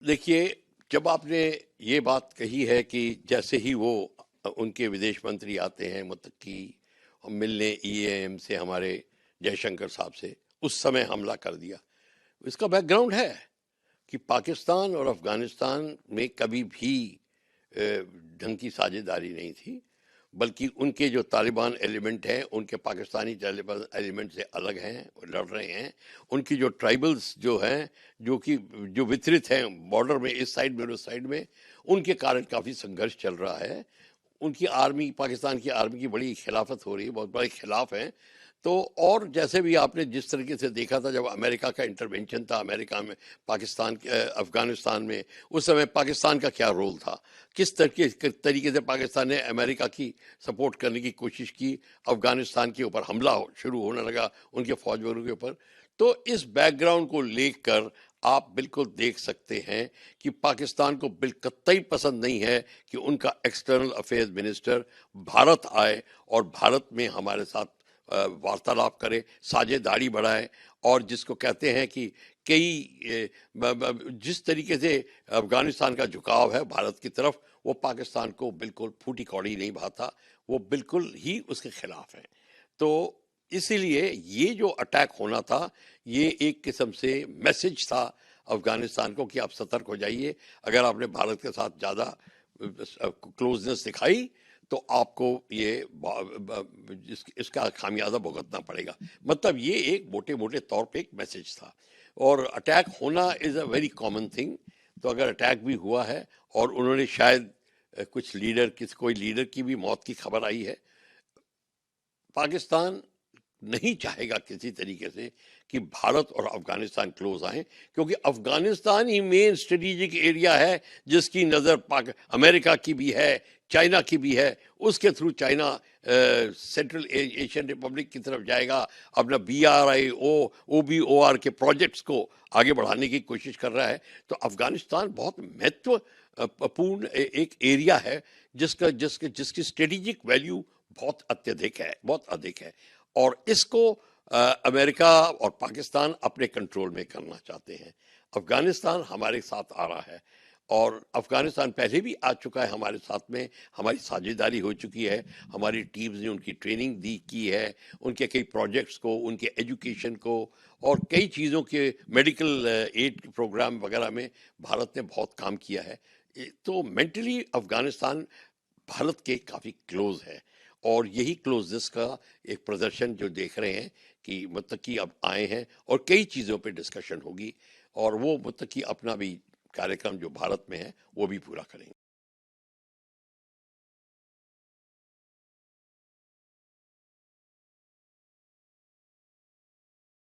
देखिए, जब आपने ये बात कही है कि जैसे ही वो उनके विदेश मंत्री आते हैं मुत्तकी मिलने ईएएम से हमारे जयशंकर साहब से, उस समय हमला कर दिया। इसका बैकग्राउंड है कि पाकिस्तान और अफगानिस्तान में कभी भी ढंग की साझेदारी नहीं थी, बल्कि उनके जो तालिबान एलिमेंट हैं उनके पाकिस्तानी तालिबान एलिमेंट से अलग हैं, वो लड़ रहे हैं। उनकी जो ट्राइबल्स जो हैं, जो कि जो वितरित हैं बॉर्डर में, इस साइड में और उस साइड में, उनके कारण काफ़ी संघर्ष चल रहा है। उनकी आर्मी, पाकिस्तान की आर्मी की बड़ी खिलाफत हो रही है, बहुत बड़े खिलाफ हैं। तो और जैसे भी आपने जिस तरीके से देखा था जब अमेरिका का इंटरवेंशन था अमेरिका में, पाकिस्तान अफगानिस्तान में, उस समय पाकिस्तान का क्या रोल था, किस तरीके से पाकिस्तान ने अमेरिका की सपोर्ट करने की कोशिश की, अफगानिस्तान के ऊपर हमला शुरू होने लगा उनके फौज बलों के ऊपर। तो इस बैकग्राउंड को लेकर आप बिल्कुल देख सकते हैं कि पाकिस्तान को बिल्कुल पसंद नहीं है कि उनका एक्सटर्नल अफेयर्स मिनिस्टर भारत आए और भारत में हमारे साथ वार्तालाप करे, साझेदारी बढ़ाए। और जिसको कहते हैं कि जिस तरीके से अफगानिस्तान का झुकाव है भारत की तरफ, वो पाकिस्तान को बिल्कुल फूटी कौड़ी नहीं भाता, वो बिल्कुल ही उसके खिलाफ है। तो इसीलिए ये जो अटैक होना था, ये एक किस्म से मैसेज था अफगानिस्तान को कि आप सतर्क हो जाइए। अगर आपने भारत के साथ ज़्यादा क्लोजनेस दिखाई तो आपको ये इसका खामियाजा भुगतना पड़ेगा। मतलब ये एक मोटे मोटे तौर पे एक मैसेज था। और अटैक होना is a very common thing. तो अगर अटैक भी हुआ है और उन्होंने शायद कुछ लीडर, कोई लीडर की भी मौत की खबर आई है, पाकिस्तान नहीं चाहेगा किसी तरीके से कि भारत और अफगानिस्तान क्लोज आए, क्योंकि अफगानिस्तान ही मेन स्ट्रेटेजिक एरिया है जिसकी नज़र पाक अमेरिका की भी है, चाइना की भी है। उसके through China central Asian Republic की तरफ जाएगा, अपना BRI-O-OBOR के प्रोजेक्ट्स को आगे बढ़ाने की कोशिश कर रहा है। तो अफगानिस्तान बहुत महत्वपूर्ण एक एरिया है जिसकी स्ट्रेटेजिक वैल्यू बहुत अत्यधिक है, बहुत अधिक है। और इसको अमेरिका और पाकिस्तान अपने कंट्रोल में करना चाहते हैं। अफगानिस्तान हमारे साथ आ रहा है और अफगानिस्तान पहले भी आ चुका है हमारे साथ में, हमारी साझेदारी हो चुकी है, हमारी टीम्स ने उनकी ट्रेनिंग दी की है, उनके कई प्रोजेक्ट्स को, उनके एजुकेशन को और कई चीज़ों के मेडिकल एड प्रोग्राम वगैरह में भारत ने बहुत काम किया है। तो मेंटली अफगानिस्तान भारत के काफ़ी क्लोज है। और यही क्लोजनेस का एक प्रदर्शन जो देख रहे हैं कि मतलब कि अब आए हैं और कई चीज़ों पे डिस्कशन होगी, और वो मतलब कि अपना भी कार्यक्रम जो भारत में है वो भी पूरा करेंगे।